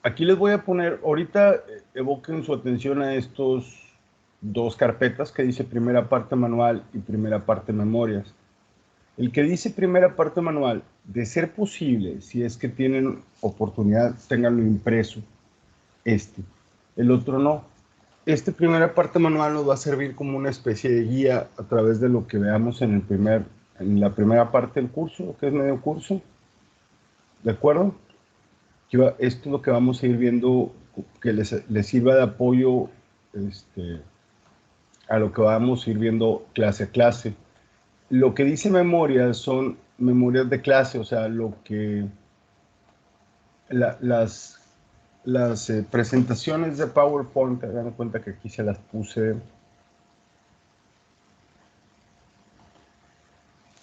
Aquí les voy a poner, ahorita evoquen su atención a estos dos carpetas que dice primera parte manual y primera parte memorias. El que dice primera parte manual, de ser posible, si es que tienen oportunidad, tenganlo impreso, el otro no. Este primera parte manual nos va a servir como una especie de guía a través de lo que veamos en la primera parte del curso, lo que es medio curso, ¿de acuerdo? Esto es lo que vamos a ir viendo que les sirva de apoyo a lo que vamos a ir viendo clase a clase. Lo que dice memorias son memorias de clase, o sea, lo que las presentaciones de PowerPoint, hagan cuenta que aquí se las puse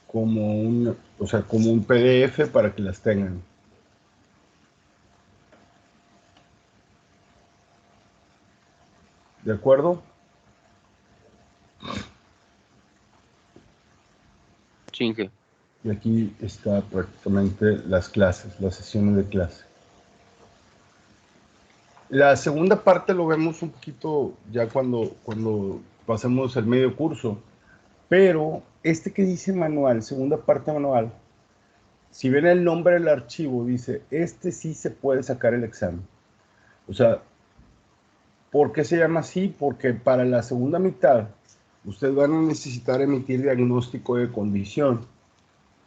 como un PDF para que las tengan. ¿De acuerdo? Sí, jefe. Y aquí está prácticamente las clases, las sesiones de clase. La segunda parte lo vemos un poquito ya cuando pasemos el medio curso, pero este que dice manual, segunda parte manual, si ven el nombre del archivo, dice, sí se puede sacar el examen. O sea, ¿por qué se llama así? Porque para la segunda mitad, ustedes van a necesitar emitir diagnóstico de condición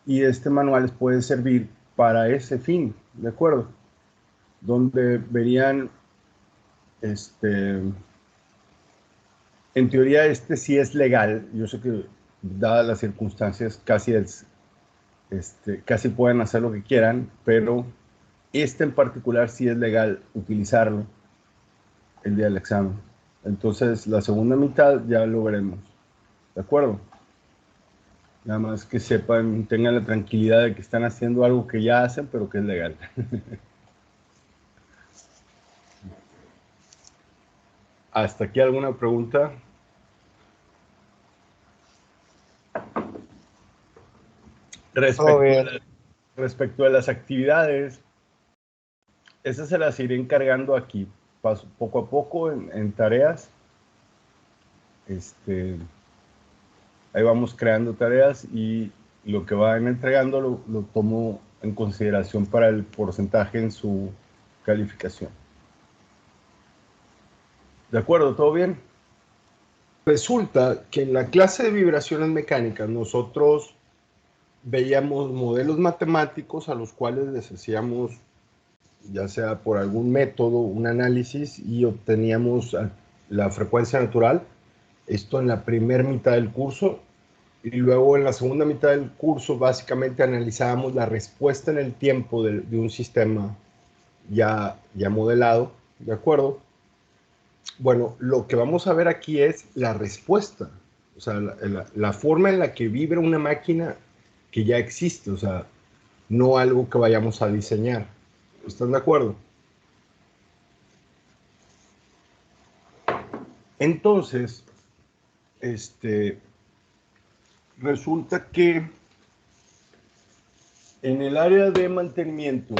y este manual les puede servir para ese fin, ¿de acuerdo? Donde verían, en teoría sí es legal. Yo sé que dadas las circunstancias casi pueden hacer lo que quieran, pero en particular sí es legal utilizarlo el día del examen. Entonces, la segunda mitad ya lo veremos. ¿De acuerdo? Nada más que sepan, tengan la tranquilidad de que están haciendo algo que ya hacen, pero que es legal. ¿Hasta aquí alguna pregunta? Respecto a las actividades, esas se las iré encargando aquí, poco a poco en tareas. Ahí vamos creando tareas y lo que van entregando lo tomo en consideración para el porcentaje en su calificación. ¿De acuerdo? ¿Todo bien? Resulta que en la clase de vibraciones mecánicas nosotros veíamos modelos matemáticos a los cuales les hacíamos, ya sea por algún método, un análisis, y obteníamos la frecuencia natural. Esto en la primera mitad del curso. Y luego en la segunda mitad del curso básicamente analizábamos la respuesta en el tiempo de un sistema ya modelado, ¿de acuerdo? Bueno, lo que vamos a ver aquí es la respuesta, o sea, la forma en la que vibra una máquina que ya existe, o sea, no algo que vayamos a diseñar. ¿Están de acuerdo? Entonces, resulta que en el área de mantenimiento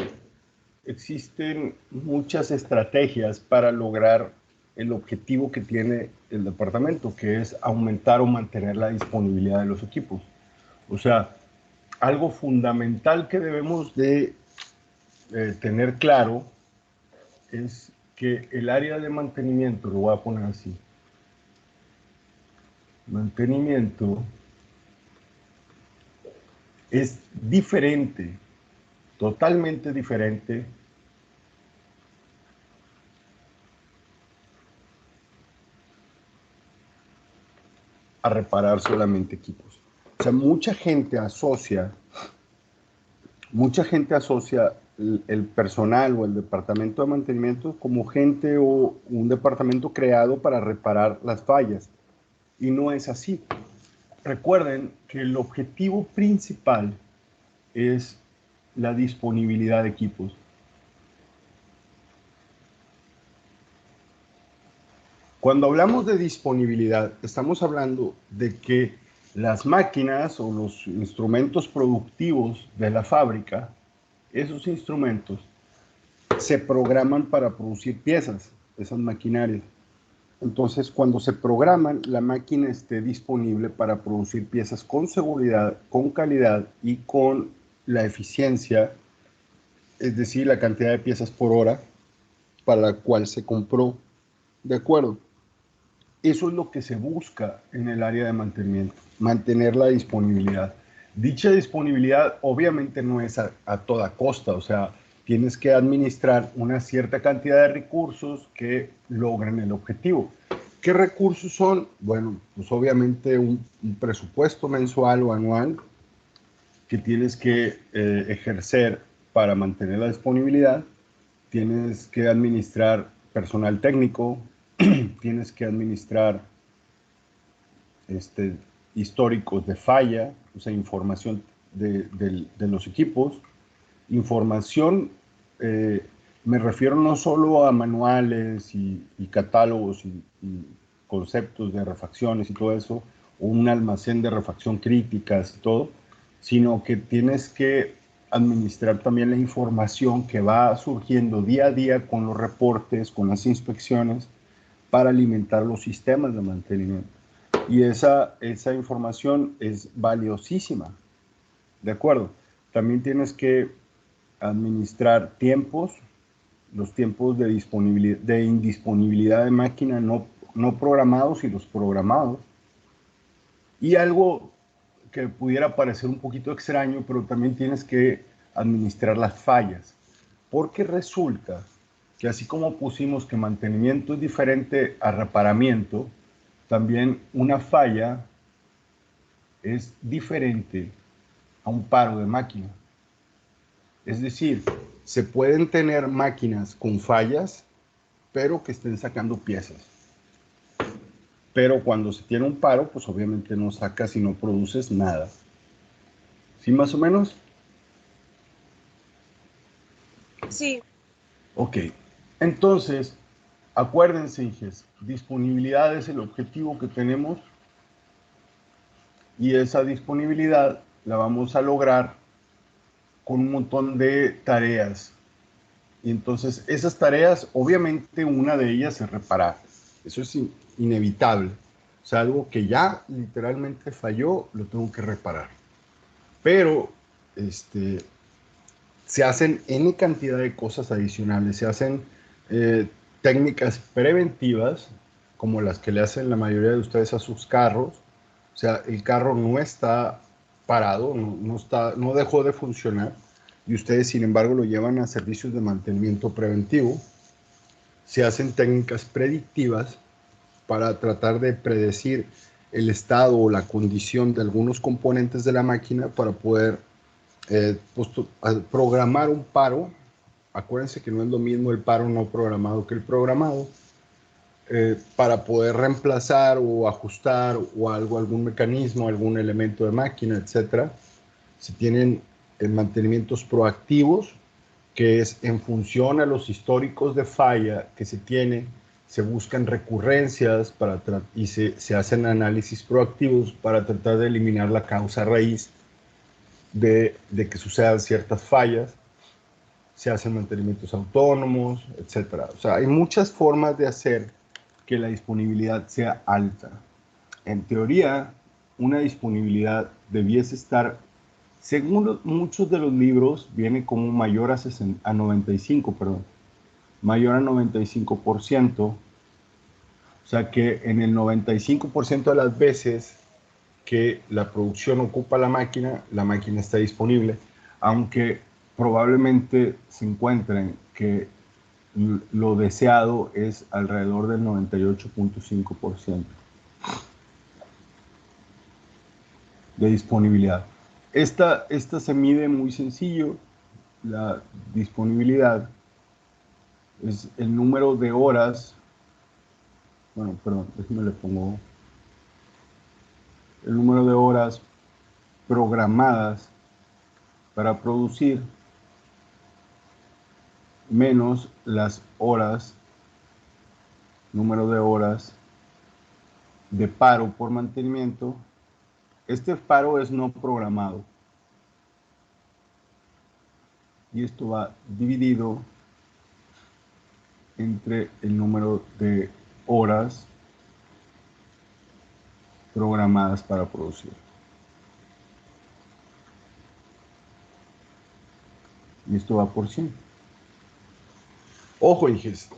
existen muchas estrategias para lograr el objetivo que tiene el departamento, que es aumentar o mantener la disponibilidad de los equipos. O sea, algo fundamental que debemos de tener claro es que el área de mantenimiento, lo voy a poner así, mantenimiento es diferente, totalmente diferente a reparar solamente equipos. O sea, mucha gente asocia el personal o el departamento de mantenimiento como gente o un departamento creado para reparar las fallas. Y no es así. Recuerden que el objetivo principal es la disponibilidad de equipos. Cuando hablamos de disponibilidad, estamos hablando de que las máquinas o los instrumentos productivos de la fábrica, esos instrumentos, se programan para producir piezas, esas maquinarias. Entonces, cuando se programan, la máquina esté disponible para producir piezas con seguridad, con calidad y con la eficiencia, es decir, la cantidad de piezas por hora para la cual se compró. ¿De acuerdo? Eso es lo que se busca en el área de mantenimiento, mantener la disponibilidad. Dicha disponibilidad obviamente no es a toda costa, o sea, tienes que administrar una cierta cantidad de recursos que logren el objetivo. ¿Qué recursos son? Bueno, pues obviamente un presupuesto mensual o anual que tienes que ejercer para mantener la disponibilidad. Tienes que administrar personal técnico, tienes que administrar históricos de falla, o sea, información de los equipos, información, me refiero no solo a manuales y catálogos y conceptos de refacciones y todo eso, o un almacén de refacción críticas y todo, sino que tienes que administrar también la información que va surgiendo día a día con los reportes, con las inspecciones, para alimentar los sistemas de mantenimiento. Y esa información es valiosísima, ¿de acuerdo? También tienes que administrar tiempos, los tiempos de disponibilidad, de indisponibilidad de máquina no programados y los programados. Y algo que pudiera parecer un poquito extraño, pero también tienes que administrar las fallas. Porque resulta que así como pusimos que mantenimiento es diferente a reparamiento, también una falla es diferente a un paro de máquina. Es decir, se pueden tener máquinas con fallas, pero que estén sacando piezas. Pero cuando se tiene un paro, pues obviamente no sacas y no produces nada. ¿Sí, más o menos? Sí. Ok. Entonces, acuérdense, hijes, disponibilidad es el objetivo que tenemos y esa disponibilidad la vamos a lograr con un montón de tareas. Y entonces, esas tareas, obviamente una de ellas es reparar. Eso es inevitable. O sea, algo que ya literalmente falló, lo tengo que reparar. Pero, se hacen N cantidad de cosas adicionales. Se hacen técnicas preventivas, como las que le hacen la mayoría de ustedes a sus carros. O sea, el carro no está parado, no dejó de funcionar y ustedes, sin embargo, lo llevan a servicios de mantenimiento preventivo. Se hacen técnicas predictivas para tratar de predecir el estado o la condición de algunos componentes de la máquina para poder programar un paro. Acuérdense que no es lo mismo el paro no programado que el programado. Para poder reemplazar o ajustar o algún mecanismo, algún elemento de máquina, etcétera. Se tienen mantenimientos proactivos, que es en función a los históricos de falla que se tiene, se buscan recurrencias y se hacen análisis proactivos para tratar de eliminar la causa raíz de que sucedan ciertas fallas. Se hacen mantenimientos autónomos, etcétera. O sea, hay muchas formas de hacer que la disponibilidad sea alta. En teoría, una disponibilidad debiese estar, según muchos de los libros, viene como mayor a 95, perdón, mayor a 95%. O sea que en el 95% de las veces que la producción ocupa la máquina está disponible, aunque probablemente se encuentren que lo deseado es alrededor del 98.5% de disponibilidad. Esta se mide muy sencillo. La disponibilidad es el número de horas. Bueno, perdón, déjeme le pongo el número de horas programadas para producir menos las horas, número de horas de paro por mantenimiento. Este paro es no programado. Y esto va dividido entre el número de horas programadas para producir. Y esto va por 100. Ojo, Inges,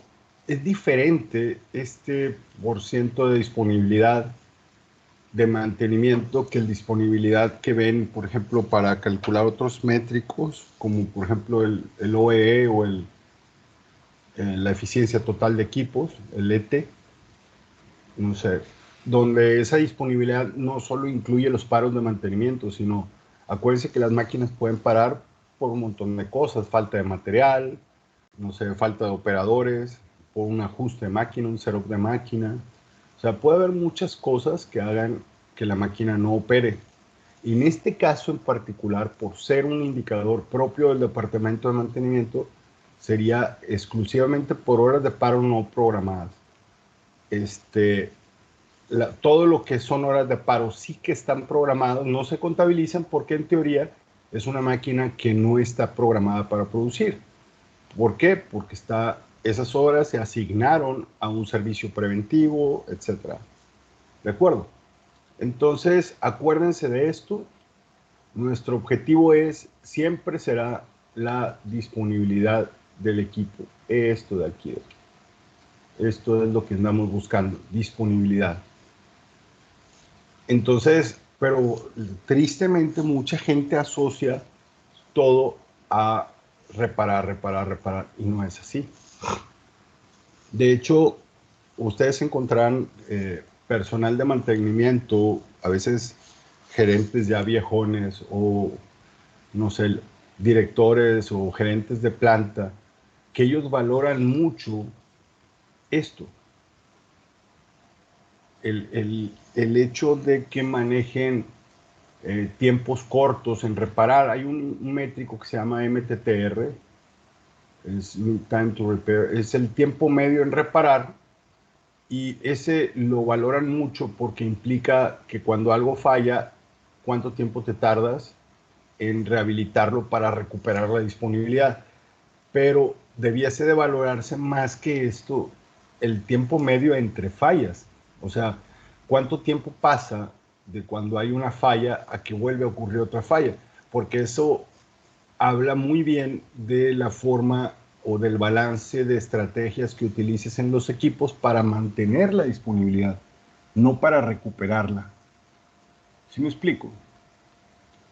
es diferente este porciento de disponibilidad de mantenimiento que el disponibilidad que ven, por ejemplo, para calcular otros métricos, como por ejemplo el OEE o la eficiencia total de equipos, el ET, no sé, donde esa disponibilidad no solo incluye los paros de mantenimiento, sino acuérdense que las máquinas pueden parar por un montón de cosas, falta de material, no sé, falta de operadores, por un ajuste de máquina, un setup de máquina. O sea, puede haber muchas cosas que hagan que la máquina no opere. Y en este caso en particular, por ser un indicador propio del departamento de mantenimiento, sería exclusivamente por horas de paro no programadas. Todo lo que son horas de paro sí que están programadas, no se contabilizan porque en teoría es una máquina que no está programada para producir. ¿Por qué? Porque esas horas se asignaron a un servicio preventivo, etcétera. ¿De acuerdo? Entonces, acuérdense de esto. Nuestro objetivo siempre será la disponibilidad del equipo. Esto de aquí. Esto es lo que andamos buscando, disponibilidad. Entonces, pero tristemente mucha gente asocia todo a reparar, y no es así. De hecho, ustedes encontrarán personal de mantenimiento, a veces gerentes ya viejones o, no sé, directores o gerentes de planta, que ellos valoran mucho esto, el hecho de que manejen tiempos cortos en reparar. Hay un métrico que se llama MTTR, es Time to Repair, es el tiempo medio en reparar, y ese lo valoran mucho porque implica que cuando algo falla, cuánto tiempo te tardas en rehabilitarlo para recuperar la disponibilidad. Pero debiese de valorarse más que esto el tiempo medio entre fallas. O sea, cuánto tiempo pasa de cuando hay una falla a que vuelve a ocurrir otra falla, porque eso habla muy bien de la forma o del balance de estrategias que utilices en los equipos para mantener la disponibilidad, no para recuperarla. ¿Sí me explico?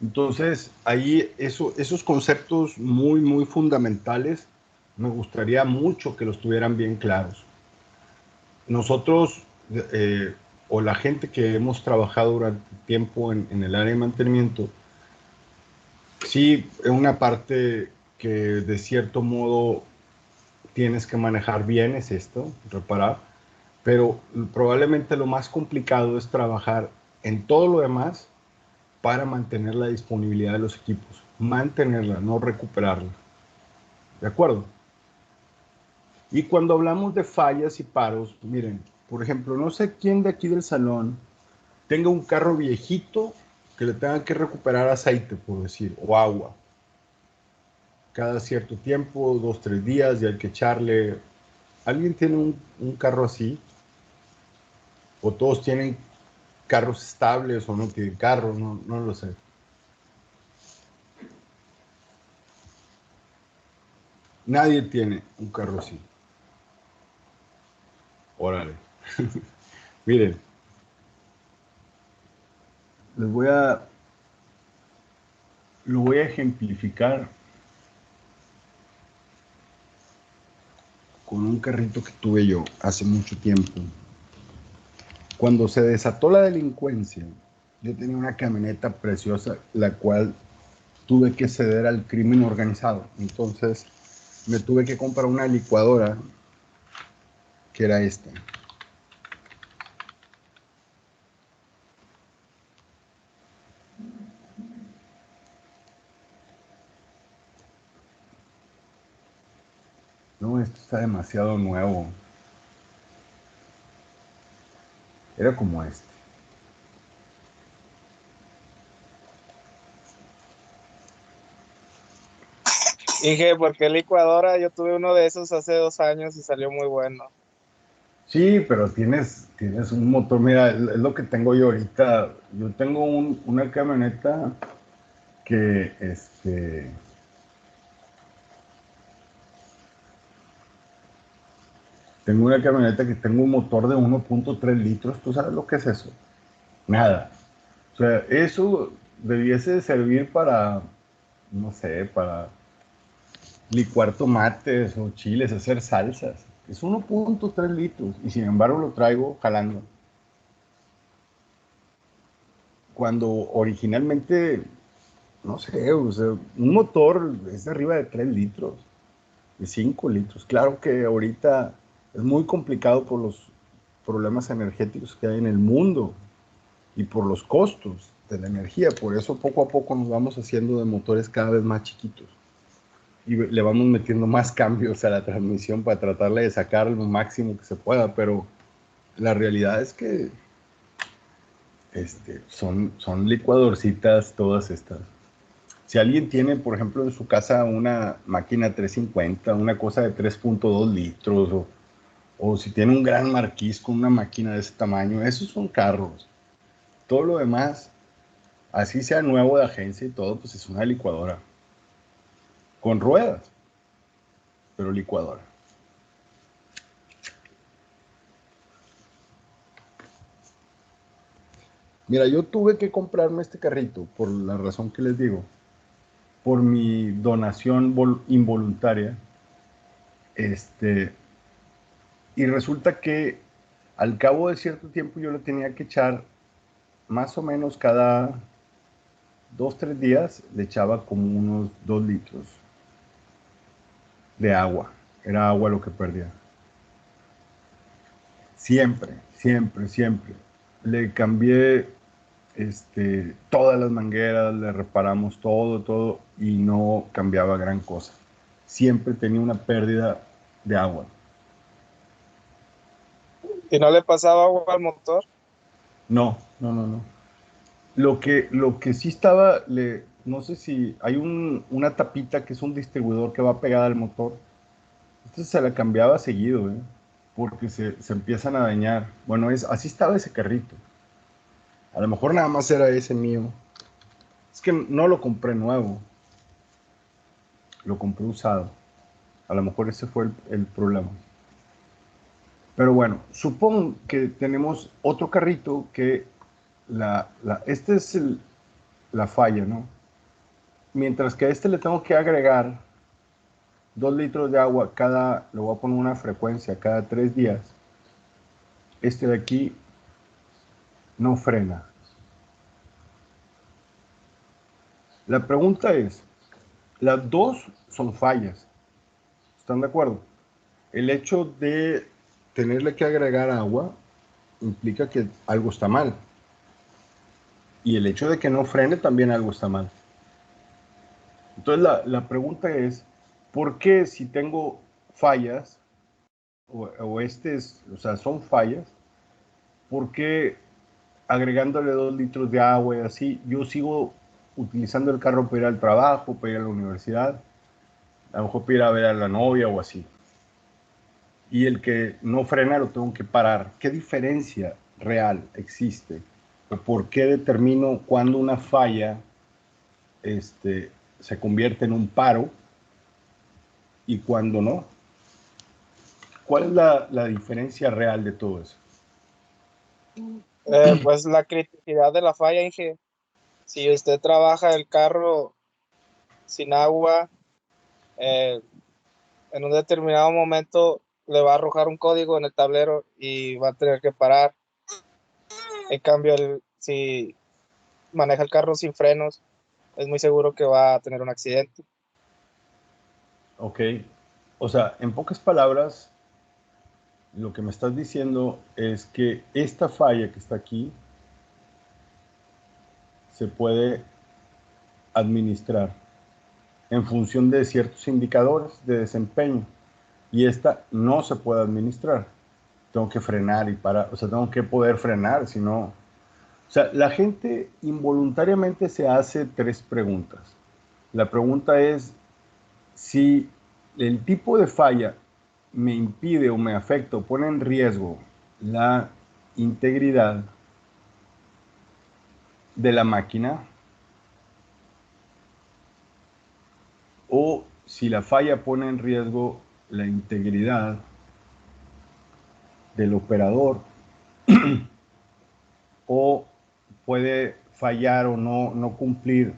Entonces, ahí esos conceptos muy fundamentales, me gustaría mucho que los tuvieran bien claros. Nosotros, o la gente que hemos trabajado durante tiempo en el área de mantenimiento, sí, una parte que de cierto modo tienes que manejar bien es esto, reparar, pero probablemente lo más complicado es trabajar en todo lo demás para mantener la disponibilidad de los equipos, mantenerla, no recuperarla. ¿De acuerdo? Y cuando hablamos de fallas y paros, miren, por ejemplo, no sé quién de aquí del salón tenga un carro viejito que le tenga que recuperar aceite, por decir, o agua. Cada cierto tiempo, 2, 3 días, y hay que echarle. ¿Alguien tiene un carro así? ¿O todos tienen carros estables o no tienen carros? No, no lo sé. Nadie tiene un carro así. Órale. Miren, les lo voy a ejemplificar con un carrito que tuve yo hace mucho tiempo. Cuando se desató la delincuencia, yo tenía una camioneta preciosa, la cual tuve que ceder al crimen organizado. Entonces, me tuve que comprar una licuadora, que era esta. No, esto está demasiado nuevo. Era como este. Dije, ¿por qué licuadora? Yo tuve uno de esos hace 2 años y salió muy bueno. Sí, pero tienes un motor, mira, es lo que tengo yo ahorita. Yo tengo una camioneta que, tengo una camioneta que tengo un motor de 1.3 litros. ¿Tú sabes lo que es eso? Nada. O sea, eso debiese de servir para, no sé, para licuar tomates o chiles, hacer salsas. Es 1.3 litros y sin embargo lo traigo jalando. Cuando originalmente, no sé, o sea, un motor es de arriba de 3 litros, de 5 litros. Claro que ahorita es muy complicado por los problemas energéticos que hay en el mundo y por los costos de la energía. Por eso poco a poco nos vamos haciendo de motores cada vez más chiquitos y le vamos metiendo más cambios a la transmisión para tratarle de sacar lo máximo que se pueda. Pero la realidad es que son licuadorcitas todas estas. Si alguien tiene, por ejemplo, en su casa una máquina 350, una cosa de 3.2 litros, o si tiene un gran marquís con una máquina de ese tamaño, esos son carros. Todo lo demás, así sea nuevo de agencia y todo, pues es una licuadora. Con ruedas, pero licuadora. Mira, yo tuve que comprarme este carrito por la razón que les digo, por mi donación involuntaria. Y resulta que al cabo de cierto tiempo yo le tenía que echar más o menos cada 2, 3 días, le echaba como unos 2 litros de agua. Era agua lo que perdía. Siempre, siempre, siempre. Le cambié todas las mangueras, le reparamos todo, todo, y no cambiaba gran cosa. Siempre tenía una pérdida de agua. ¿Y no le pasaba agua al motor? No, no, no, no. Lo que sí estaba, no sé si hay una tapita que es un distribuidor que va pegada al motor. Entonces se la cambiaba seguido, porque se empiezan a dañar. Bueno, así estaba ese carrito. A lo mejor nada más era ese mío. Es que no lo compré nuevo, lo compré usado. A lo mejor ese fue el problema. Pero bueno, supongo que tenemos otro carrito que este es la falla, ¿no? Mientras que a este le tengo que agregar 2 litros de agua le voy a poner una frecuencia cada 3 días. Este de aquí no frena. La pregunta es, las dos son fallas, ¿están de acuerdo? El hecho de tenerle que agregar agua implica que algo está mal. Y el hecho de que no frene también algo está mal. Entonces la pregunta es, ¿por qué si tengo fallas, o sea, son fallas, por qué agregándole 2 litros de agua y así, yo sigo utilizando el carro para ir al trabajo, para ir a la universidad, a lo mejor para ir a ver a la novia o así? Y el que no frena lo tengo que parar. ¿Qué diferencia real existe? ¿Por qué determino cuándo una falla se convierte en un paro y cuándo no? ¿Cuál es la diferencia real de todo eso? Pues la criticidad de la falla, dije, si usted trabaja el carro sin agua, eh, en un determinado momento le va a arrojar un código en el tablero y va a tener que parar. En cambio, si maneja el carro sin frenos, es muy seguro que va a tener un accidente. Ok, o sea, en pocas palabras, lo que me estás diciendo es que esta falla que está aquí se puede administrar en función de ciertos indicadores de desempeño y esta no se puede administrar. Tengo que frenar y parar, o sea, tengo que poder frenar, si no... O sea, la gente involuntariamente se hace 3 preguntas. La pregunta es, Si el tipo de falla me impide o me afecta o pone en riesgo la integridad de la máquina, o si la falla pone en riesgo la integridad del operador, o puede fallar o no cumplir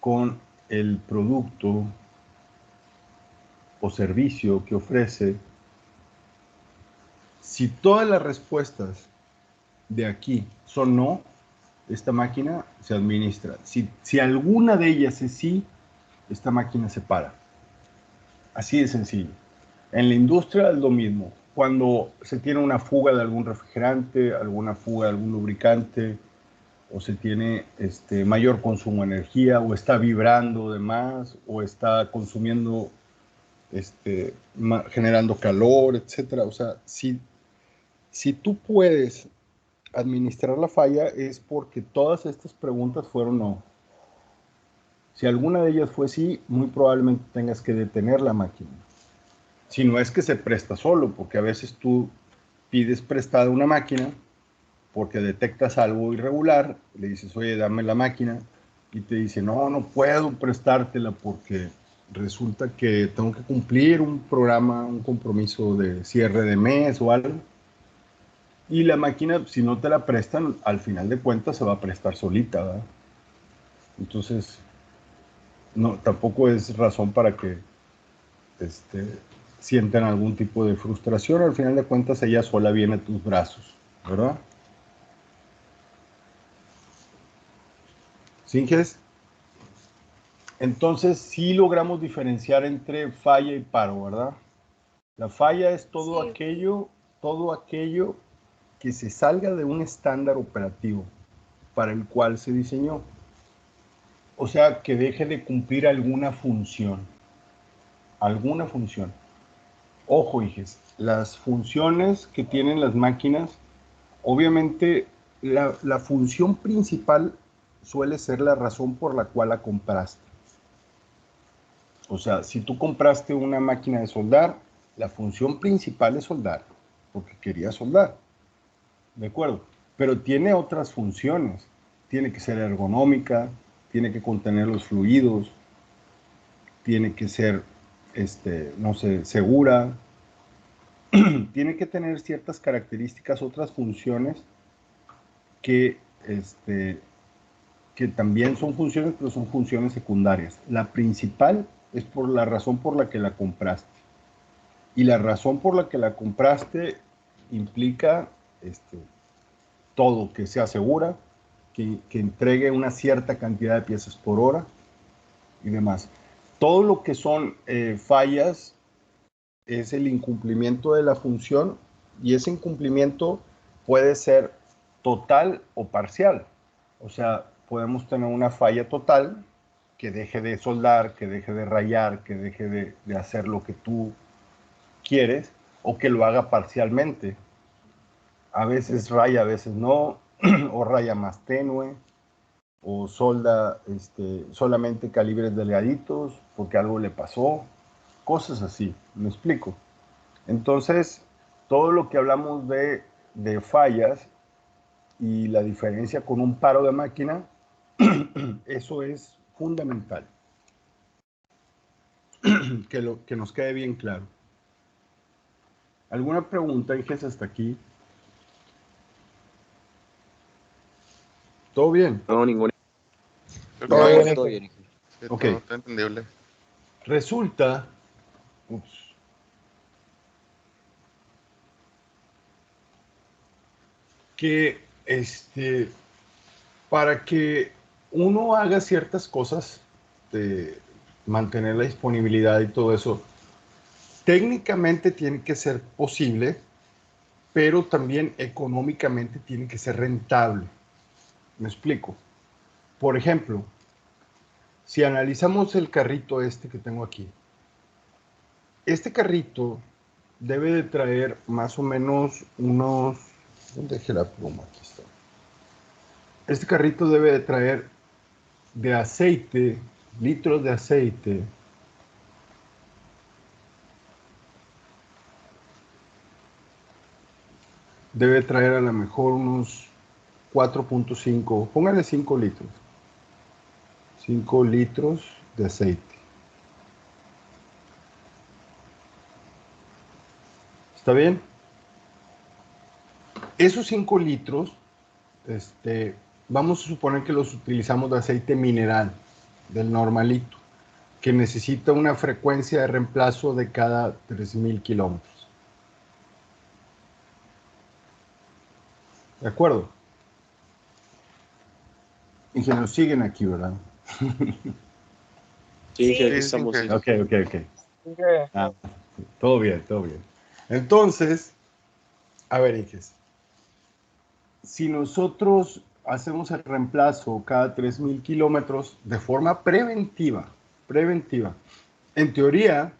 con el producto o servicio que ofrece. Si todas las respuestas de aquí son no, esta máquina se administra. Si alguna de ellas es sí, esta máquina se para. Así de sencillo. En la industria es lo mismo. Cuando se tiene una fuga de algún refrigerante, alguna fuga de algún lubricante, o se tiene mayor consumo de energía, o está vibrando de más, o está consumiendo, generando calor, etcétera. O sea, si tú puedes administrar la falla es porque todas estas preguntas fueron no. Si alguna de ellas fue sí, muy probablemente tengas que detener la máquina. Si no es que se presta solo, porque a veces tú pides prestada una máquina porque detectas algo irregular, le dices, oye, dame la máquina, y te dice, no puedo prestártela porque resulta que tengo que cumplir un programa, un compromiso de cierre de mes o algo. Y la máquina, si no te la prestan, al final de cuentas se va a prestar solita, ¿verdad? Entonces, no, tampoco es razón para que sientan algún tipo de frustración. Al final de cuentas, ella sola viene a tus brazos, ¿verdad? ¿Singes? Entonces, sí logramos diferenciar entre falla y paro, ¿verdad? La falla es Sí, todo aquello que se salga de un estándar operativo para el cual se diseñó. O sea, que deje de cumplir alguna función. Alguna función. Ojo, hijes, las funciones que tienen las máquinas, obviamente la función principal suele ser la razón por la cual la compraste. O sea, si tú compraste una máquina de soldar, la función principal es soldar, porque querías soldar, ¿de acuerdo? Pero tiene otras funciones. Tiene que ser ergonómica, tiene que contener los fluidos, tiene que ser, no sé, segura, tiene que tener ciertas características, otras funciones que, que también son funciones, pero son funciones secundarias. La principal es por la razón por la que la compraste. Y la razón por la que la compraste implica todo, que sea segura, que entregue una cierta cantidad de piezas por hora y demás. Todo lo que son fallas es el incumplimiento de la función, y ese incumplimiento puede ser total o parcial. O sea, podemos tener una falla total, que deje de soldar, que deje de rayar, que deje de hacer lo que tú quieres, o que lo haga parcialmente. A veces raya, a veces no, o raya más tenue, o solda solamente calibres delgaditos porque algo le pasó, cosas así, ¿me explico? Entonces, todo lo que hablamos de fallas y la diferencia con un paro de máquina, eso es fundamental, que nos quede bien claro. ¿Alguna pregunta, Inges, hasta aquí? ¿Todo bien? No, ninguna. Creo Todo que bien, Todo hijo. bien, hijo. sí, Ok. todo entendible. Resulta que para que uno haga ciertas cosas, de mantener la disponibilidad y todo eso, técnicamente tiene que ser posible, pero también económicamente tiene que ser rentable. Me explico. Por ejemplo, si analizamos el carrito que tengo aquí, este carrito debe de traer más o menos unos... ¿Dónde dejé la pluma? Aquí está. Este carrito debe de traer de aceite, litros de aceite, debe traer a lo mejor unos 4.5, póngale 5 litros. 5 litros de aceite. ¿Está bien? Esos 5 litros, vamos a suponer que los utilizamos de aceite mineral, del normalito, que necesita una frecuencia de reemplazo de cada 3,000 kilómetros. ¿De acuerdo? Ingenieros, siguen aquí, ¿verdad? Sí, Sí. aquí estamos. Ok. Inge, Ah, todo bien, todo bien. Entonces, a ver, Inges, si nosotros hacemos el reemplazo cada 3,000 kilómetros de forma preventiva, en teoría,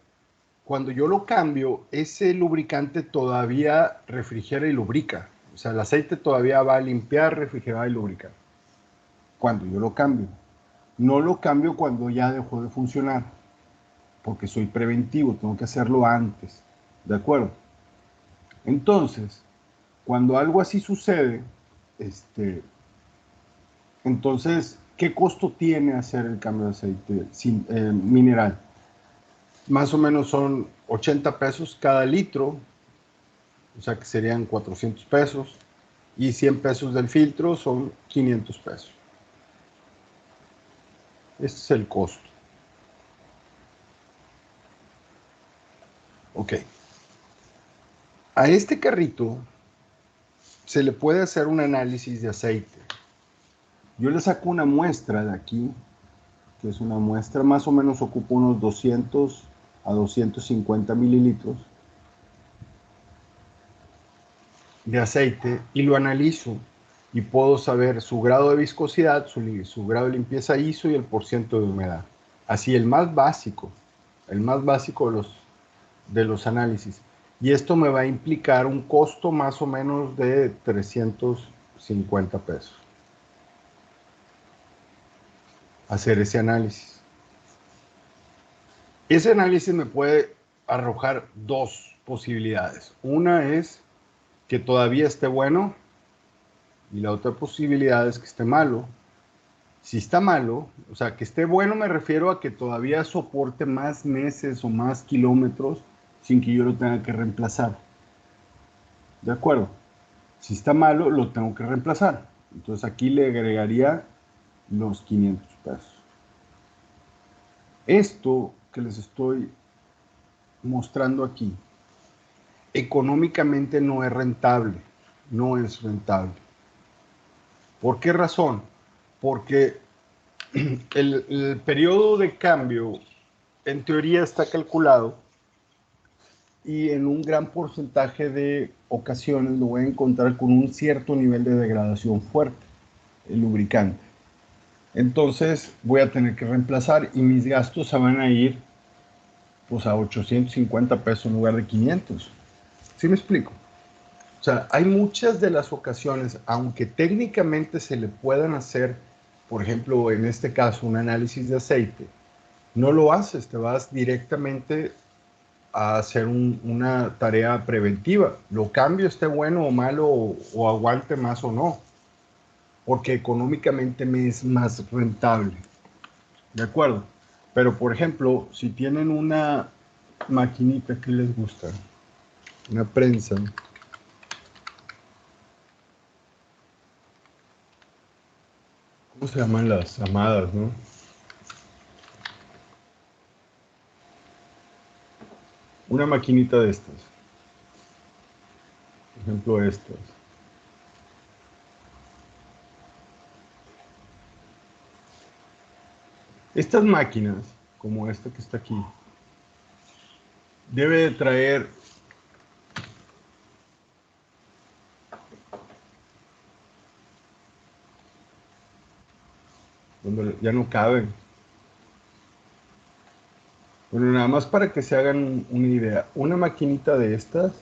cuando yo lo cambio, ese lubricante todavía refrigera y lubrica. O sea, el aceite todavía va a limpiar, refrigerar y lubricar. Cuando yo lo cambio. No lo cambio cuando ya dejó de funcionar, porque soy preventivo, tengo que hacerlo antes. ¿De acuerdo? Entonces, cuando algo así sucede, entonces, ¿qué costo tiene hacer el cambio de aceite mineral? Más o menos son 80 pesos cada litro, o sea que serían 400 pesos, y 100 pesos del filtro son 500 pesos. Este es el costo. Ok. A este carrito se le puede hacer un análisis de aceite. Yo le saco una muestra de aquí, que es una muestra, más o menos ocupa unos 200 a 250 mililitros de aceite y lo analizo y puedo saber su grado de viscosidad, su grado de limpieza ISO y el porcentaje de humedad. Así, el más básico de los análisis. Y esto me va a implicar un costo más o menos de 350 pesos. Hacer ese análisis. Ese análisis me puede arrojar dos posibilidades. Una es que todavía esté bueno y la otra posibilidad es que esté malo. Si está malo, o sea, que esté bueno me refiero a que todavía soporte más meses o más kilómetros sin que yo lo tenga que reemplazar. ¿De acuerdo? Si está malo, lo tengo que reemplazar. Entonces aquí le agregaría los 500 pesos. Esto que les estoy mostrando aquí, económicamente no es rentable. No es rentable. ¿Por qué razón? Porque el periodo de cambio en teoría está calculado y en un gran porcentaje de ocasiones lo voy a encontrar con un cierto nivel de degradación fuerte, el lubricante. Entonces voy a tener que reemplazar y mis gastos se van a ir pues a 850 pesos en lugar de 500. ¿Sí me explico? O sea, hay muchas de las ocasiones, aunque técnicamente se le puedan hacer, por ejemplo, en este caso, un análisis de aceite, no lo haces, te vas directamente a hacer una tarea preventiva. Lo cambio, esté bueno o malo, o aguante más o no, porque económicamente me es más rentable. ¿De acuerdo? Pero, por ejemplo, si tienen una maquinita que les gusta, una prensa, ¿cómo se llaman las amadas, no? Una maquinita de estas. Por ejemplo, estas. Estas máquinas, como esta que está aquí, debe de traer donde ya no caben. Bueno, nada más para que se hagan una idea, una maquinita de estas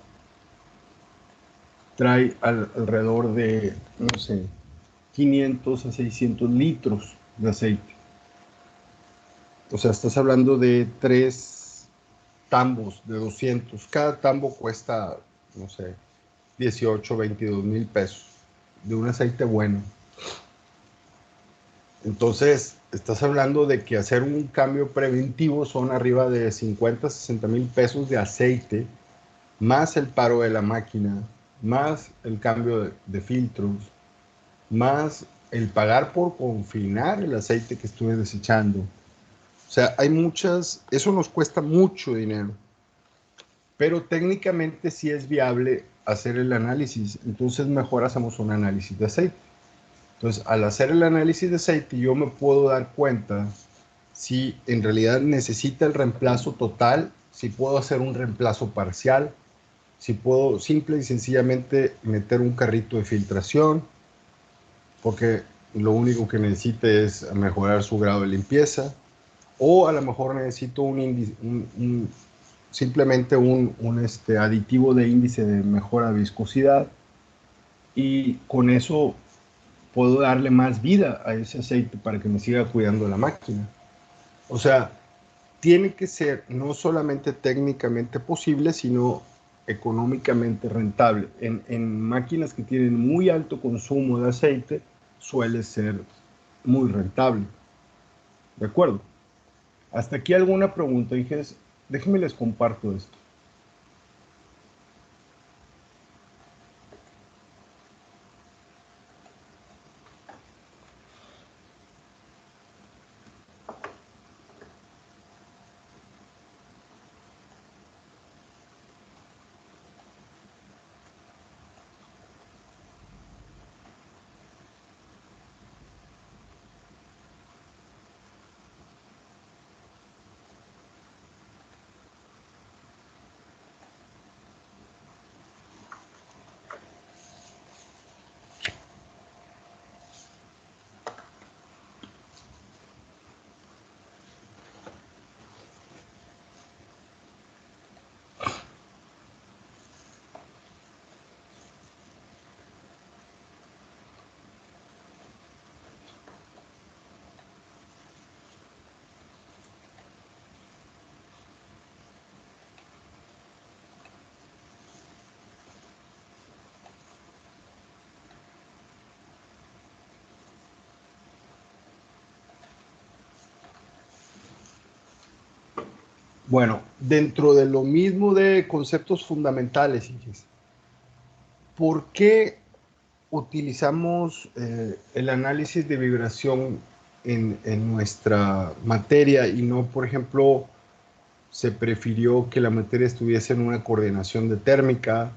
trae alrededor de, no sé, 500 a 600 litros de aceite. O sea, estás hablando de 3 tambos de 200. Cada tambo cuesta, no sé, 18, 22 mil pesos de un aceite bueno. Entonces, estás hablando de que hacer un cambio preventivo son arriba de 50, 60 mil pesos de aceite, más el paro de la máquina, más el cambio de filtros, más el pagar por confinar el aceite que estuve desechando. O sea, hay muchas, eso nos cuesta mucho dinero, pero técnicamente sí es viable hacer el análisis. Entonces mejor hacemos un análisis de aceite. Entonces, al hacer el análisis de aceite, yo me puedo dar cuenta si en realidad necesita el reemplazo total, si puedo hacer un reemplazo parcial, si puedo simple y sencillamente meter un carrito de filtración, porque lo único que necesita es mejorar su grado de limpieza, o a lo mejor necesito simplemente un aditivo de índice de mejora de viscosidad, y con eso puedo darle más vida a ese aceite para que me siga cuidando la máquina. O sea, tiene que ser no solamente técnicamente posible, sino económicamente rentable. En máquinas que tienen muy alto consumo de aceite, suele ser muy rentable. ¿De acuerdo? Hasta aquí alguna pregunta, Inges. Déjenme les comparto esto. Bueno, dentro de lo mismo de conceptos fundamentales, Inges, ¿por qué utilizamos el análisis de vibración en nuestra materia y no, por ejemplo, se prefirió que la materia estuviese en una coordinación de térmica,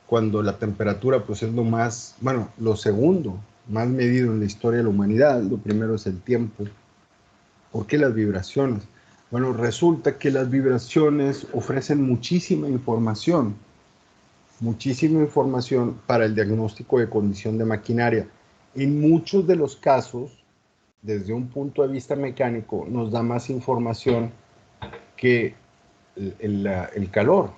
cuando la temperatura pues es lo más, bueno, lo segundo más medido en la historia de la humanidad? Lo primero es el tiempo. ¿Por qué las vibraciones? Bueno, resulta que las vibraciones ofrecen muchísima información para el diagnóstico de condición de maquinaria. En muchos de los casos, desde un punto de vista mecánico, nos da más información que el calor,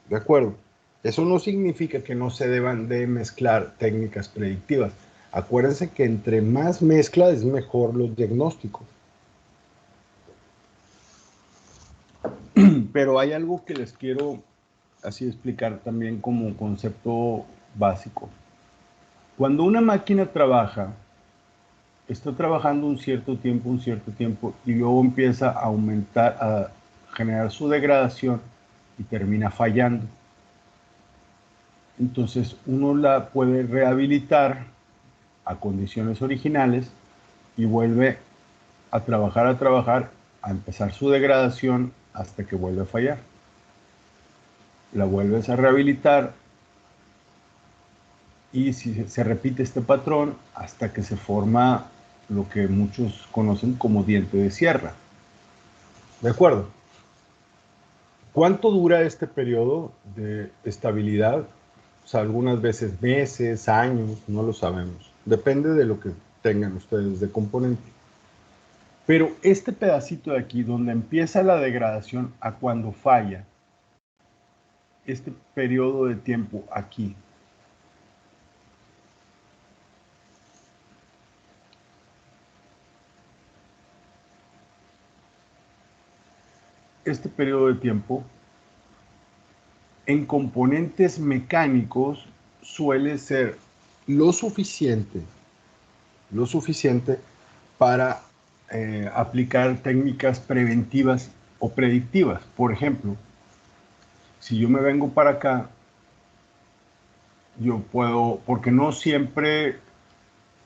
¿de acuerdo? Eso no significa que no se deban de mezclar técnicas predictivas. Acuérdense que entre más mezcla es mejor los diagnósticos. Pero hay algo que les quiero así explicar también como concepto básico. Cuando una máquina trabaja, está trabajando un cierto tiempo, y luego empieza a aumentar, a generar su degradación y termina fallando. Entonces uno la puede rehabilitar a condiciones originales y vuelve a trabajar, a empezar su degradación hasta que vuelve a fallar. La vuelves a rehabilitar y si se repite este patrón hasta que se forma lo que muchos conocen como diente de sierra. ¿De acuerdo? ¿Cuánto dura este periodo de estabilidad? O sea, algunas veces meses, años, no lo sabemos. Depende de lo que tengan ustedes de componente. Pero este pedacito de aquí, donde empieza la degradación a cuando falla, este periodo de tiempo aquí, este periodo de tiempo, en componentes mecánicos suele ser lo suficiente para aplicar técnicas preventivas o predictivas. Por ejemplo, si yo me vengo para acá, yo puedo, porque no siempre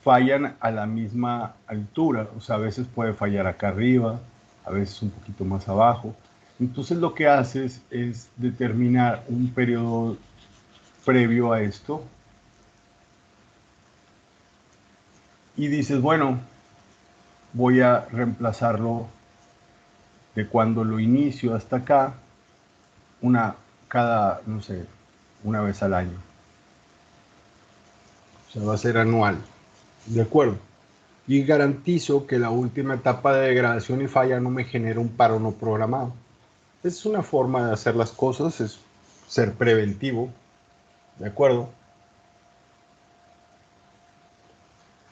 fallan a la misma altura, o sea, a veces puede fallar acá arriba, a veces un poquito más abajo. Entonces lo que haces es determinar un periodo previo a esto y dices, bueno, voy a reemplazarlo de cuando lo inicio hasta acá, no sé, una vez al año. O sea, va a ser anual. ¿De acuerdo? Y garantizo que la última etapa de degradación y falla no me genere un paro no programado. Es una forma de hacer las cosas, es ser preventivo, ¿de acuerdo?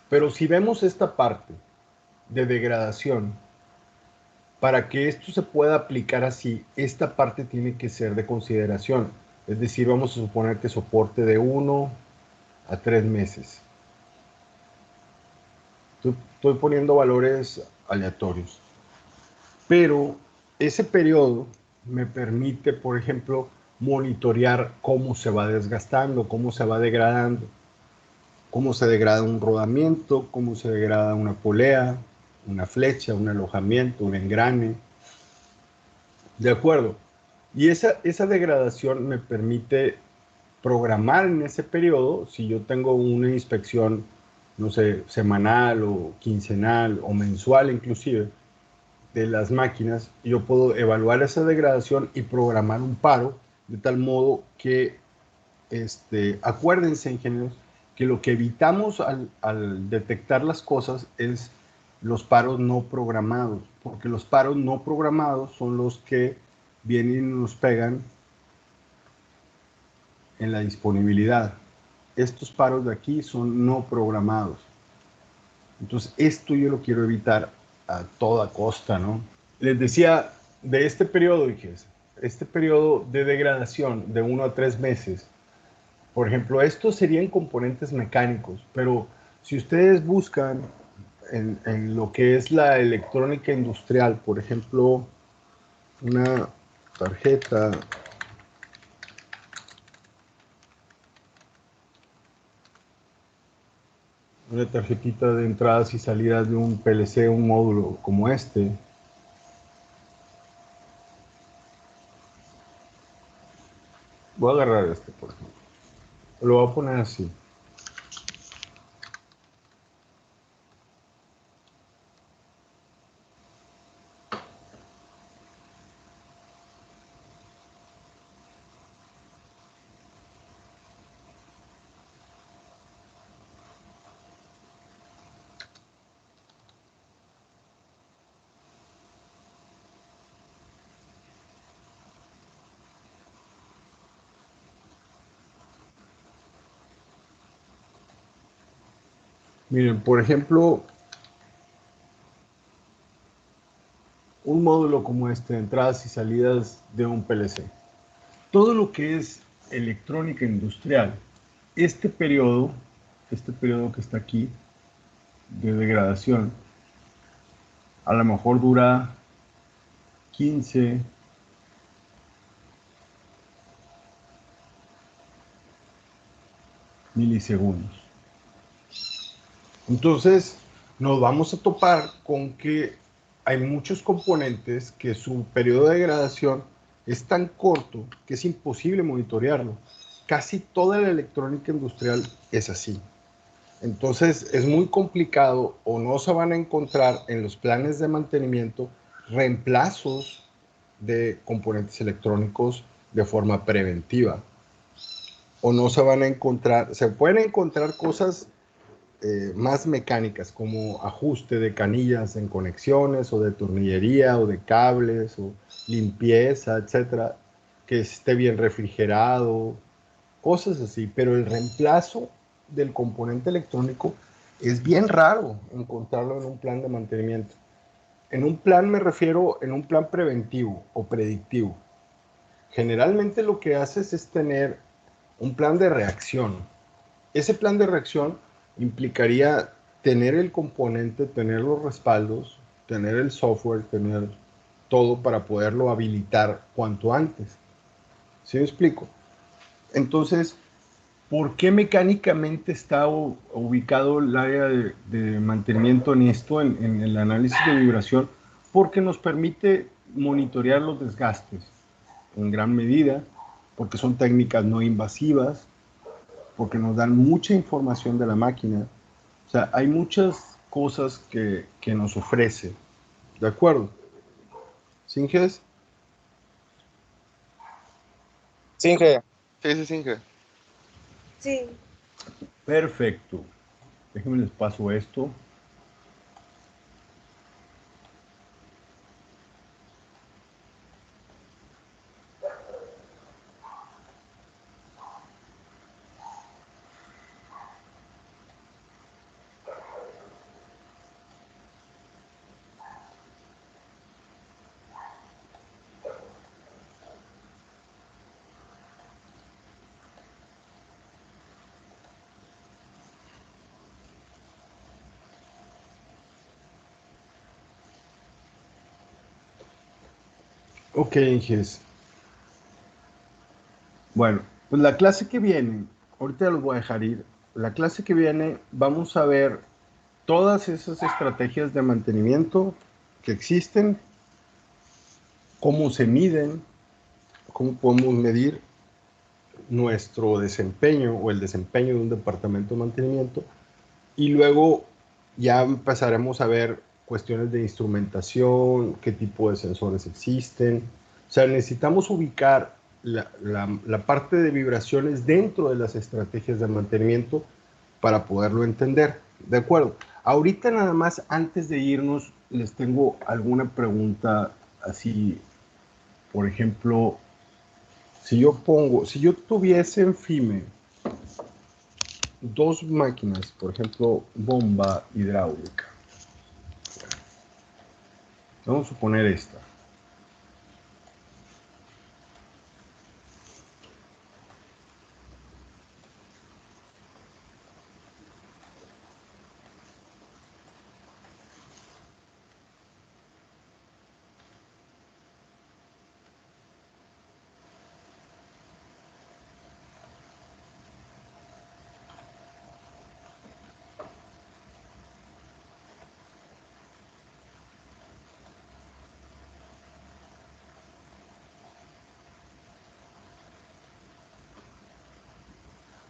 Pero si vemos esta parte de degradación, para que esto se pueda aplicar así, esta parte tiene que ser de consideración. Es decir, vamos a suponer que soporte de 1 a 3 meses. Estoy poniendo valores aleatorios. Pero ese periodo me permite, por ejemplo, monitorear cómo se va desgastando, cómo se va degradando, cómo se degrada un rodamiento, cómo se degrada una polea, una flecha, un alojamiento, un engrane. De acuerdo. Y esa degradación me permite programar en ese periodo, si yo tengo una inspección, no sé, semanal o quincenal o mensual inclusive, de las máquinas, yo puedo evaluar esa degradación y programar un paro de tal modo que, acuérdense, ingenieros, que lo que evitamos al detectar las cosas es los paros no programados, porque los paros no programados son los que vienen y nos pegan en la disponibilidad. Estos paros de aquí son no programados. Entonces, esto yo lo quiero evitar a toda costa, ¿no? Les decía, de este periodo, este periodo de degradación de 1 a 3 meses, por ejemplo, estos serían componentes mecánicos, pero si ustedes buscan en lo que es la electrónica industrial, por ejemplo, una tarjeta, una tarjetita de entradas y salidas de un PLC, un módulo como este, voy a agarrar este, por ejemplo, lo voy a poner así. Miren, por ejemplo, un módulo como este, entradas y salidas de un PLC. Todo lo que es electrónica industrial, este periodo que está aquí de degradación, a lo mejor dura 15, milisegundos. Entonces, nos vamos a topar con que hay muchos componentes que su periodo de degradación es tan corto que es imposible monitorearlo. Casi toda la electrónica industrial es así. Entonces, es muy complicado o no se van a encontrar en los planes de mantenimiento reemplazos de componentes electrónicos de forma preventiva. O no se van a encontrar, se pueden encontrar cosas más mecánicas como ajuste de canillas en conexiones o de tornillería o de cables o limpieza, etcétera, que esté bien refrigerado, cosas así, pero el reemplazo del componente electrónico es bien raro encontrarlo en un plan de mantenimiento. En un plan me refiero en un plan preventivo o predictivo. Generalmente lo que haces es tener un plan de reacción. ese plan de reacción implicaría tener el componente, tener los respaldos, tener el software, tener todo para poderlo habilitar cuanto antes. ¿Sí me explico? Entonces, ¿por qué mecánicamente está ubicado el área de mantenimiento en esto, en el análisis de vibración? Porque nos permite monitorear los desgastes en gran medida, porque son técnicas no invasivas, porque nos dan mucha información de la máquina. O sea, hay muchas cosas que nos ofrece. ¿De acuerdo? ¿Singes? Singe, Sí, sí, Singe. Sí. Perfecto. Déjenme les paso esto. Ok, Inges. Bueno, pues la clase que viene, ahorita los voy a dejar ir. La clase que viene vamos a ver todas esas estrategias de mantenimiento que existen, cómo se miden, cómo podemos medir nuestro desempeño o el desempeño de un departamento de mantenimiento, y luego ya empezaremos a ver cuestiones de instrumentación, qué tipo de sensores existen. O sea, necesitamos ubicar la parte de vibraciones dentro de las estrategias de mantenimiento para poderlo entender. ¿De acuerdo? Ahorita nada más, antes de irnos, les tengo alguna pregunta así. Por ejemplo, si yo tuviese en FIME dos máquinas, por ejemplo, bomba hidráulica. Vamos a suponer esta.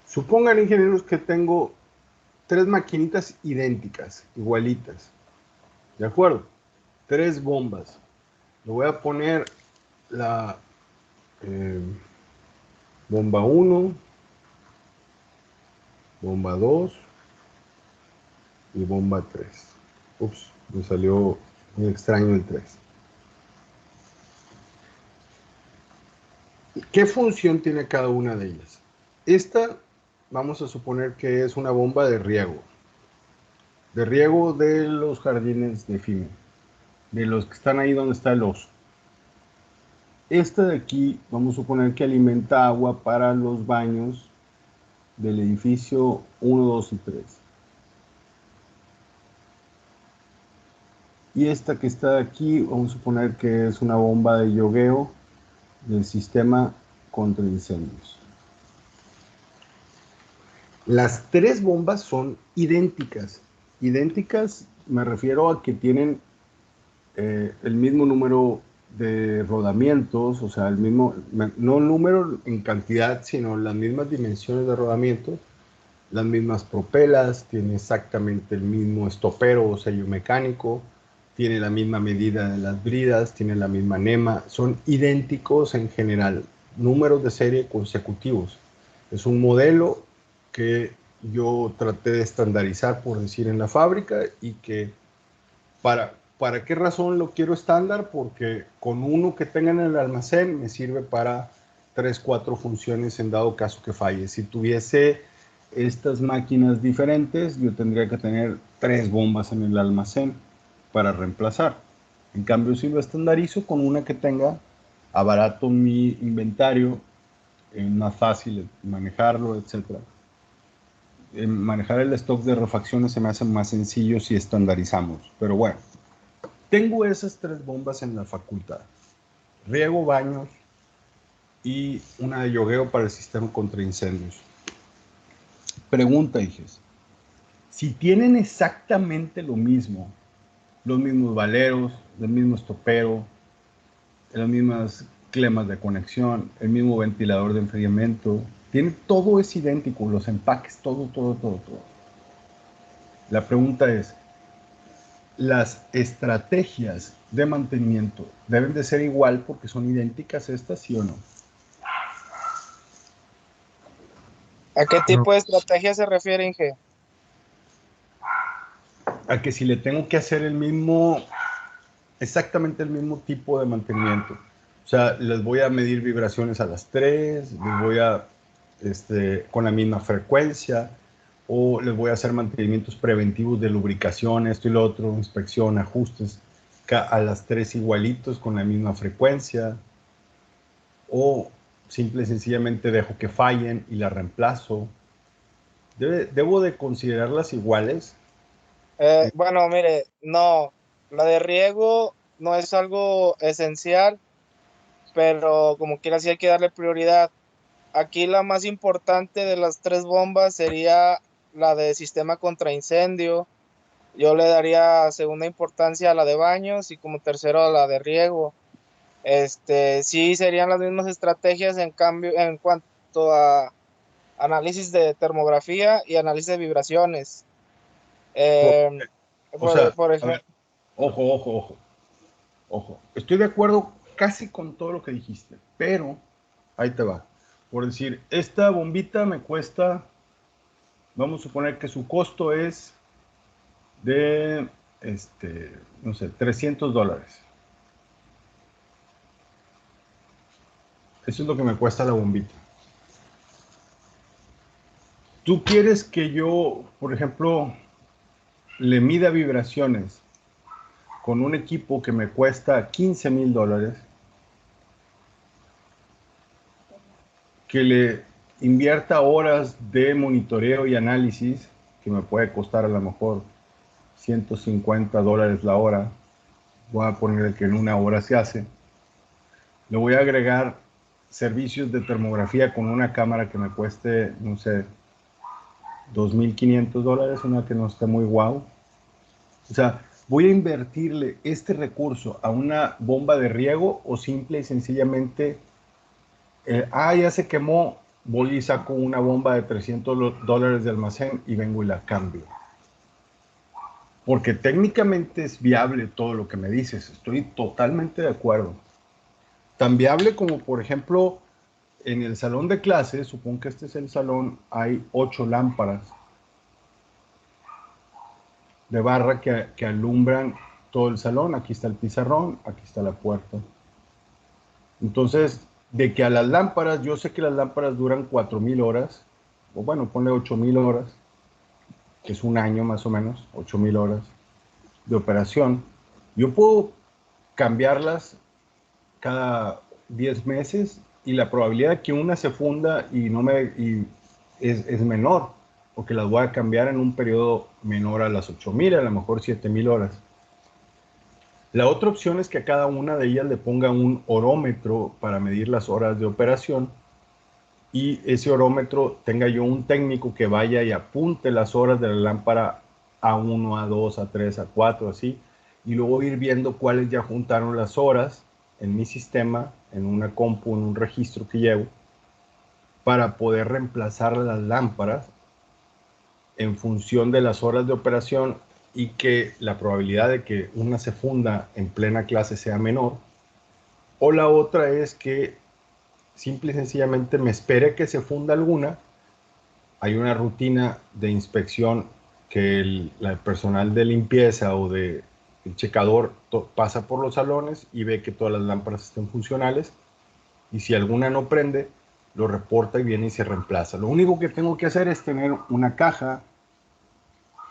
Supongan, ingenieros, que tengo tres maquinitas idénticas, igualitas. ¿De acuerdo? Tres bombas. Le voy a poner la eh, bomba 1, bomba 2 y bomba 3. Ups, me salió muy extraño el 3. ¿Qué función tiene cada una de ellas? Esta, vamos a suponer que es una bomba de riego de los jardines de FIME, de los que están ahí donde está el oso. Esta de aquí, vamos a suponer que alimenta agua para los baños del edificio 1, 2 y 3. Y esta que está aquí, vamos a suponer que es una bomba de yogueo del sistema contra incendios. Las tres bombas son idénticas. Idénticas me refiero a que tienen el mismo número de rodamientos, o sea, el mismo, no número en cantidad, sino las mismas dimensiones de rodamientos, las mismas propelas, tiene exactamente el mismo estopero o sello mecánico, tiene la misma medida de las bridas, tiene la misma NEMA, son idénticos en general, números de serie consecutivos. Es un modelo que yo traté de estandarizar, por decir, en la fábrica, y que ¿para qué razón lo quiero estándar? Porque con uno que tenga en el almacén me sirve para 3, 4 funciones en dado caso que falle. Si tuviese estas máquinas diferentes, yo tendría que tener 3 bombas en el almacén para reemplazar. En cambio, si lo estandarizo con una que tenga, abarato mi inventario, es más fácil manejarlo, etc. manejar el stock de refacciones se me hace más sencillo si estandarizamos. Pero bueno, tengo esas 3 bombas en la facultad. Riego, baños y una de yogueo para el sistema contra incendios. Pregunta, hijes. Si tienen exactamente lo mismo, los mismos valeros, el mismo estopero, las mismas clemas de conexión, el mismo ventilador de enfriamiento, todo es idéntico, los empaques, todo. La pregunta es, ¿las estrategias de mantenimiento deben de ser igual porque son idénticas estas, sí o no? ¿A qué tipo de estrategia se refiere, Inge? A que si le tengo que hacer exactamente el mismo tipo de mantenimiento. O sea, les voy a medir vibraciones a las 3, les voy a, con la misma frecuencia, o les voy a hacer mantenimientos preventivos de lubricación, esto y lo otro, inspección, ajustes, a las 3 igualitos con la misma frecuencia, o simple y sencillamente dejo que fallen y las reemplazo. ¿Debo de considerarlas iguales? Bueno, mire, no, la de riego no es algo esencial, pero como quiera sí hay que darle prioridad. Aquí la más importante de las 3 bombas sería la de sistema contra incendio. Yo le daría segunda importancia a la de baños y como tercero a la de riego. Sí serían las mismas estrategias en cambio en cuanto a análisis de termografía y análisis de vibraciones. Por- Eh, o sea, por a ver, ejemplo, ojo. Estoy de acuerdo casi con todo lo que dijiste, pero ahí te va. Por decir, esta bombita me cuesta, vamos a suponer que su costo es de, no sé, $300. Eso es lo que me cuesta la bombita. Tú quieres que yo, por ejemplo, le mida vibraciones con un equipo que me cuesta $15,000, que le invierta horas de monitoreo y análisis, que me puede costar a lo mejor $150 la hora. Voy a poner que en una hora se hace. Le voy a agregar servicios de termografía con una cámara que me cueste, no sé, $2,500, una que no esté muy guau. O sea, voy a invertirle este recurso a una bomba de riego o simple y sencillamente, ya se quemó, voy y saco una bomba de $300 de almacén y vengo y la cambio. Porque técnicamente es viable todo lo que me dices, estoy totalmente de acuerdo. Tan viable como, por ejemplo, en el salón de clases, supongo que este es el salón, hay 8 lámparas de barra que alumbran todo el salón. Aquí está el pizarrón, aquí está la puerta. Entonces, de que a las lámparas, yo sé que las lámparas duran 4,000 horas, o bueno, ponle 8,000 horas, que es un año más o menos, 8,000 horas de operación. Yo puedo cambiarlas cada 10 meses y la probabilidad de que una se funda es menor, porque las voy a cambiar en un periodo menor a las 8,000, a lo mejor 7,000 horas. La otra opción es que a cada una de ellas le ponga un orómetro para medir las horas de operación, y ese orómetro tenga yo un técnico que vaya y apunte las horas de la lámpara a 1, a 2, a 3, a 4, así, y luego ir viendo cuáles ya juntaron las horas en mi sistema, en una compu, en un registro que llevo, para poder reemplazar las lámparas en función de las horas de operación y que la probabilidad de que una se funda en plena clase sea menor. O la otra es que simple y sencillamente me espere que se funda alguna. Hay una rutina de inspección que el personal de limpieza o de el checador pasa por los salones y ve que todas las lámparas estén funcionales, y si alguna no prende, lo reporta y viene y se reemplaza. Lo único que tengo que hacer es tener una caja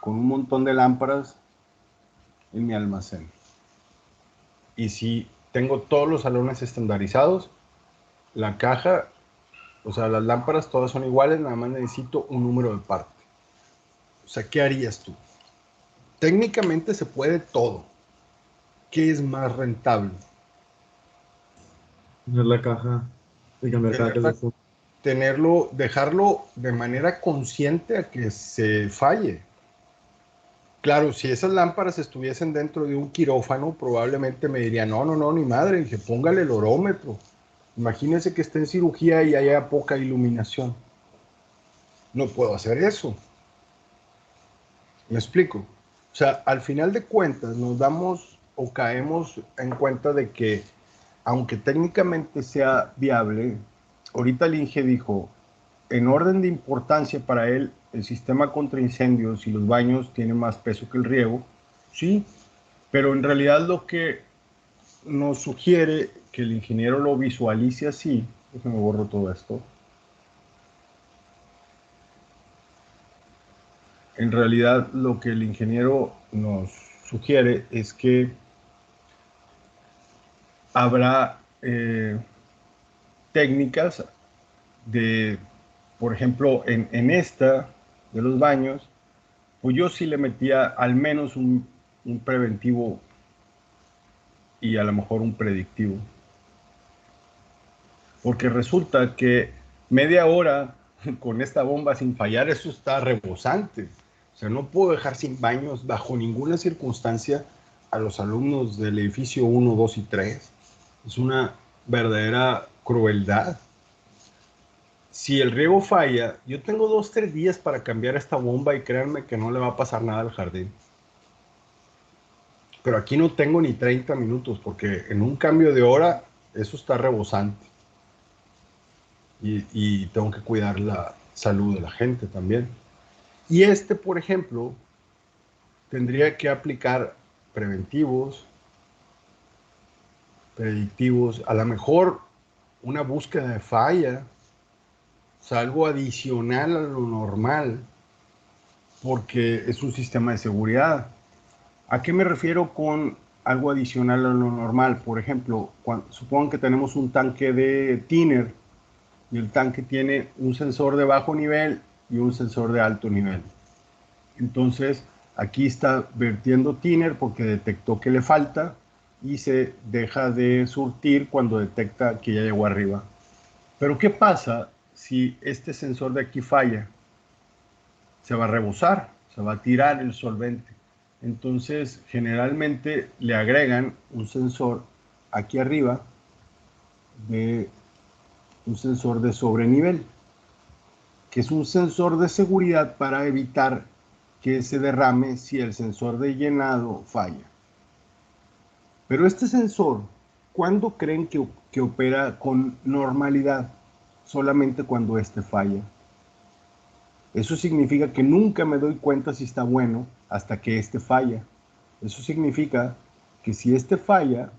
con un montón de lámparas en mi almacén. Y si tengo todos los salones estandarizados, la caja, o sea, las lámparas todas son iguales, nada más necesito un número de parte. O sea, ¿qué harías tú? Técnicamente se puede todo. ¿Qué es más rentable? Tener la caja y cambiar cada que Tenerla, se fue. tenerlo, dejarlo de manera consciente a que se falle. Claro, si esas lámparas estuviesen dentro de un quirófano, probablemente me dirían, no, no, no, ni madre, dije, póngale el orómetro. Imagínese que esté en cirugía y haya poca iluminación. No puedo hacer eso. ¿Me explico? O sea, al final de cuentas nos damos o caemos en cuenta de que, aunque técnicamente sea viable, ahorita el Inge dijo, en orden de importancia para él, el sistema contra incendios y los baños tienen más peso que el riego, sí, pero en realidad lo que nos sugiere que el ingeniero lo visualice así, déjame borro todo esto, en realidad lo que el ingeniero nos sugiere es que habrá técnicas de, por ejemplo, en esta de los baños, pues yo sí le metía al menos un preventivo y a lo mejor un predictivo. Porque resulta que media hora con esta bomba sin fallar, eso está rebosante. O sea, no puedo dejar sin baños bajo ninguna circunstancia a los alumnos del edificio 1, 2 y 3. Es una verdadera crueldad. Si el riego falla, yo tengo 2, 3 días para cambiar esta bomba y créanme que no le va a pasar nada al jardín. Pero aquí no tengo ni 30 minutos porque en un cambio de hora eso está rebosante. Y tengo que cuidar la salud de la gente también. Y por ejemplo, tendría que aplicar preventivos, predictivos, a lo mejor una búsqueda de falla, o sea, algo adicional a lo normal, porque es un sistema de seguridad. ¿A qué me refiero con algo adicional a lo normal? Por ejemplo, supongan que tenemos un tanque de thinner y el tanque tiene un sensor de bajo nivel y un sensor de alto nivel. Entonces, aquí está vertiendo thinner porque detectó que le falta y se deja de surtir cuando detecta que ya llegó arriba. Pero ¿qué pasa si este sensor de aquí falla? Se va a rebosar, se va a tirar el solvente. Entonces, generalmente le agregan un sensor aquí arriba, un sensor de sobrenivel, que es un sensor de seguridad para evitar que se derrame si el sensor de llenado falla. Pero este sensor, ¿cuándo creen que opera con normalidad? Solamente cuando este falla. Eso significa que nunca me doy cuenta si está bueno hasta que este falla. Eso significa que si este falla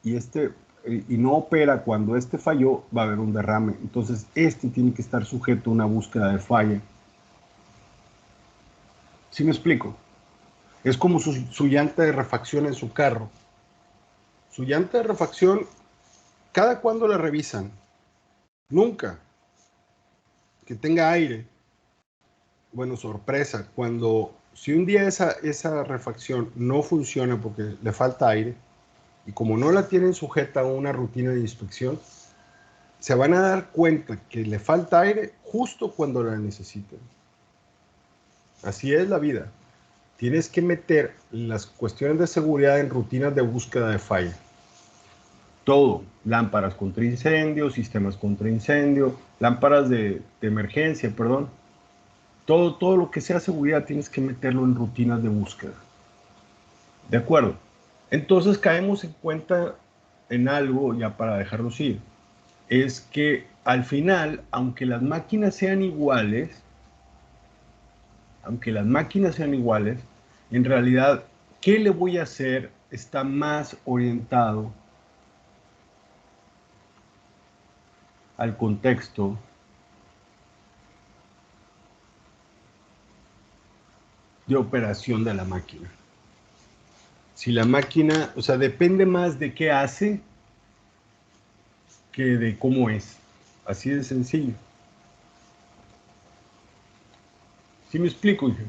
y no opera cuando este falló, va a haber un derrame. Entonces, este tiene que estar sujeto a una búsqueda de falla. ¿Sí me explico? Es como su llanta de refacción en su carro. Su llanta de refacción, ¿cada cuándo la revisan? Nunca. Que tenga aire. Bueno, sorpresa, si un día esa refacción no funciona porque le falta aire, y como no la tienen sujeta a una rutina de inspección, se van a dar cuenta que le falta aire justo cuando la necesitan. Así es la vida. Tienes que meter las cuestiones de seguridad en rutinas de búsqueda de falla. Todo, lámparas contra incendio, sistemas contra incendio, lámparas de emergencia, perdón. Todo lo que sea seguridad tienes que meterlo en rutinas de búsqueda. ¿De acuerdo? Entonces caemos en cuenta en algo, ya para dejarlos ir, es que al final, aunque las máquinas sean iguales, en realidad, ¿qué le voy a hacer? Está más orientado al contexto de operación de la máquina. Si la máquina, o sea, depende más de qué hace que de cómo es. Así de sencillo. ¿Sí me explico, Inge?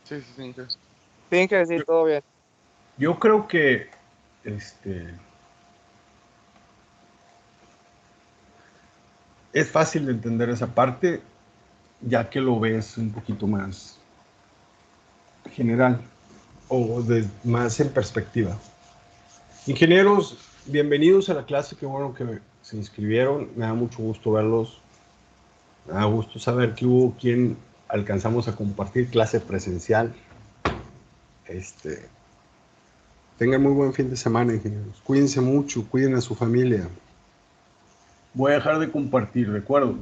Sí, sí, sí. Inge. Sí, Inge, sí, todo bien. Yo creo que es fácil de entender esa parte, ya que lo ves un poquito más general o más en perspectiva. Ingenieros, bienvenidos a la clase, qué bueno que se inscribieron, me da mucho gusto verlos, me da gusto saber que hubo quien alcanzamos a compartir clase presencial. Tengan muy buen fin de semana, ingenieros. Cuídense mucho, cuiden a su familia. Voy a dejar de compartir, recuerdo.